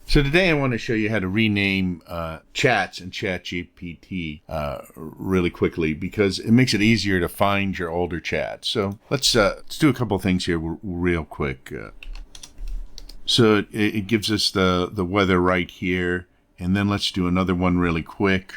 So today I want to show you how to rename chats in ChatGPT really quickly because it makes it easier to find your older chats. So let's do a couple of things here real quick. So it gives us the weather right here, and then let's do another one really quick.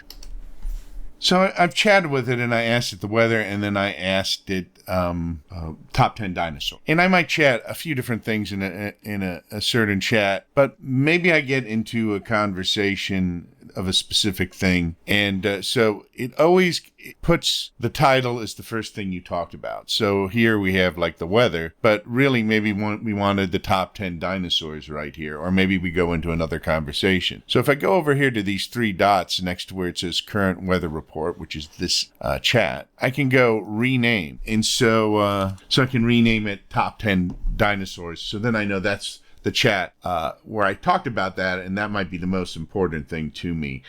So I've chatted with it, and I asked it the weather, and then I asked it top 10 dinosaurs. And I might chat a few different things in a certain chat, but maybe I get into a conversation of a specific thing. And so it always puts the title as the first thing you talked about. So here we have like the weather, but really maybe we wanted the top 10 dinosaurs right here, or maybe we go into another conversation. So if I go over here to these three dots next to where it says current weather report, which is this chat, I can go rename. And so I can rename it top 10 dinosaurs. So then I know that's the chat where I talked about that, and that might be the most important thing to me.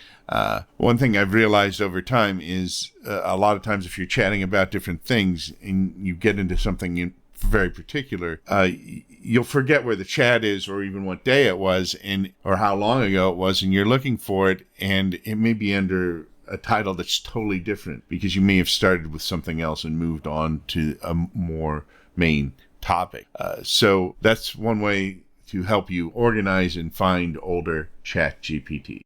One thing I've realized over time is a lot of times if you're chatting about different things and you get into something very particular, you'll forget where the chat is or even what day it was or how long ago it was, and you're looking for it, and it may be under a title that's totally different because you may have started with something else and moved on to a more main topic. So that's one way to help you organize and find older ChatGPT.